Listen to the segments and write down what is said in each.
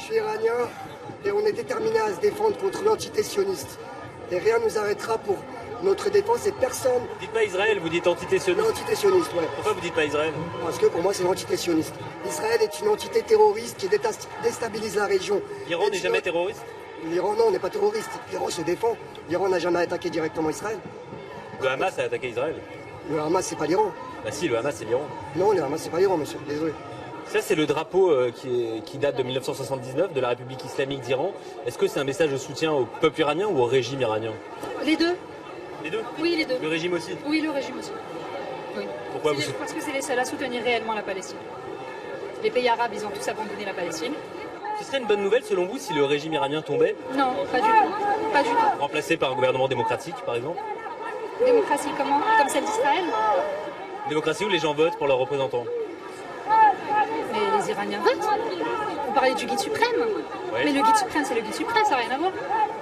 suis iranien et on est déterminé à se défendre contre l'entité sioniste. Et rien ne nous arrêtera pour notre défense et personne... Vous dites pas Israël, vous dites entité sioniste. L'entité sioniste, ouais. Pourquoi vous dites pas Israël? Parce que pour moi c'est l'entité sioniste. Israël est une entité terroriste qui déstabilise la région. L'Iran n'est jamais terroriste? L'Iran, non, on n'est pas terroriste. L'Iran se défend. L'Iran n'a jamais attaqué directement Israël. Le Hamas a attaqué Israël. Le Hamas, c'est pas l'Iran. Bah si, le Hamas c'est l'Iran. Non, le Hamas, c'est pas l'Iran, monsieur. Désolé. Ça, c'est le drapeau qui date de 1979 de la République islamique d'Iran. Est-ce que c'est un message de soutien au peuple iranien ou au régime iranien? Les deux. Les deux? Oui, les deux. Le régime aussi? Oui, le régime aussi. Oui. Pourquoi vous... Parce que c'est les seuls à soutenir réellement la Palestine. Les pays arabes, ils ont tous abandonné la Palestine. Ce serait une bonne nouvelle selon vous si le régime iranien tombait? Non, pas du tout. Pas du tout. Remplacé par un gouvernement démocratique, par exemple? Démocratie comment? Comme celle d'Israël? Démocratie où les gens votent pour leurs représentants? Mais les Iraniens votent. Vous parlez du guide suprême. Ouais. Mais le guide suprême, c'est le guide suprême, ça n'a rien à voir.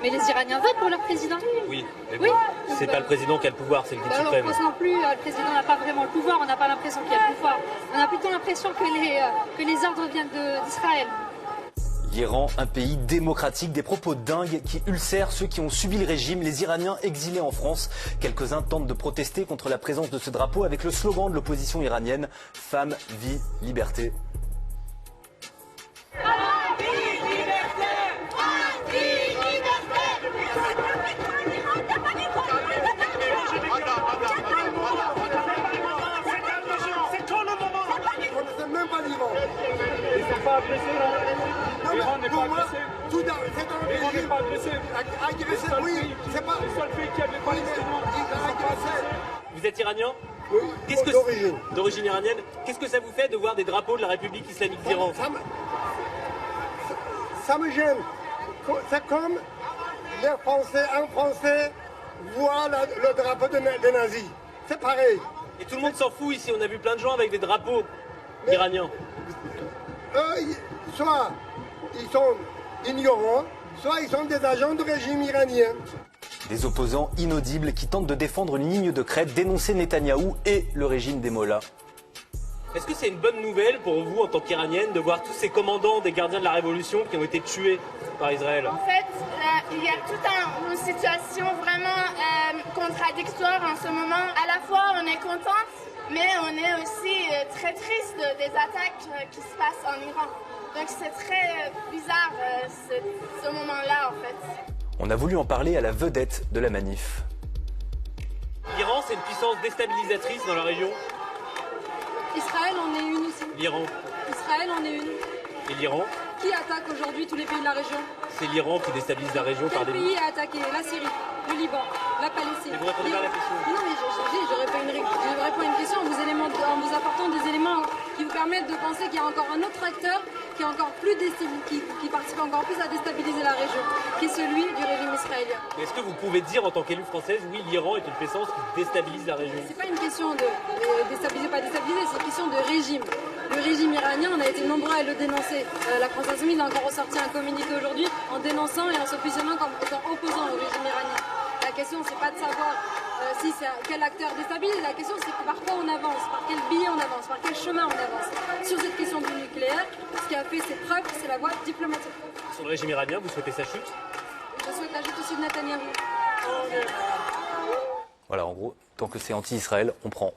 Mais les Iraniens votent pour leur président. Oui, mais Oui. bon, c'est pas le président qui a le pouvoir, c'est le guide Alors, suprême. en France non plus, le président n'a pas vraiment le pouvoir, on n'a pas l'impression qu'il a le pouvoir. On a plutôt l'impression que les ordres viennent d'Israël. L'Iran, un pays démocratique, des propos dingues qui ulcèrent ceux qui ont subi le régime, les Iraniens exilés en France. Quelques-uns tentent de protester contre la présence de ce drapeau avec le slogan de l'opposition iranienne « Femme, vie, liberté ». Même pas l'Iran. Ils ne sont pas agressés là. L'Iran n'est pas agressé. Tout dans L'Iran n'est pas agressé. agressé, oui. C'est pas... Le seul pays qui a des Palestiniens. Vous êtes iranien? Oui, Qu'est-ce que d'origine. D'origine iranienne. Qu'est-ce que ça vous fait de voir des drapeaux de la République islamique d'Iran? Ça me gêne. C'est comme un Français voit le drapeau des nazis. C'est pareil. Et tout le monde s'en fout ici, on a vu plein de gens avec des drapeaux iraniens. Eux, soit ils sont ignorants, soit ils sont des agents du régime iranien. Des opposants inaudibles qui tentent de défendre une ligne de crête, dénoncer Netanyahou et le régime des mollahs. Est-ce que c'est une bonne nouvelle pour vous en tant qu'iranienne de voir tous ces commandants des gardiens de la révolution qui ont été tués par Israël? En fait, il y a toute une situation vraiment contradictoire en ce moment. À la fois, on est contente, mais on est aussi très triste des attaques qui se passent en Iran. Donc c'est très bizarre ce moment-là en fait. On a voulu en parler à la vedette de la manif. L'Iran, c'est une puissance déstabilisatrice dans la région? Israël en est une aussi. L'Iran. Israël en est une. Et l'Iran? Qui attaque aujourd'hui tous les pays de la région? C'est l'Iran qui déstabilise la région par Quel des... pays a attaqué? La Syrie, le Liban, la Palestine. Et vous répondez pas à la question. Non mais je réponds à une question en vous apportant des éléments qui vous permettent de penser qu'il y a encore un autre acteur qui est encore plus qui participe encore plus à déstabiliser la région, qui est celui du régime israélien. Mais est-ce que vous pouvez dire en tant qu'élue française, oui, l'Iran est une puissance qui déstabilise la région? C'est pas une question de déstabiliser ou pas déstabiliser, c'est une question de régime. Le régime iranien, on a été nombreux à le dénoncer. La France Insoumise a encore ressorti un communiqué aujourd'hui en dénonçant et en se positionnant comme étant opposant au régime iranien. La question, c'est pas de savoir si c'est quel acteur déstabilise, la question c'est par quoi on avance, par quel biais on avance, par quel chemin on avance. Sur cette question du nucléaire, ce qui a fait ses preuves, c'est la voie diplomatique. Sur le régime iranien, vous souhaitez sa chute? Je souhaite la chute aussi de Netanyahou. Voilà, en gros, tant que c'est anti-Israël, on prend.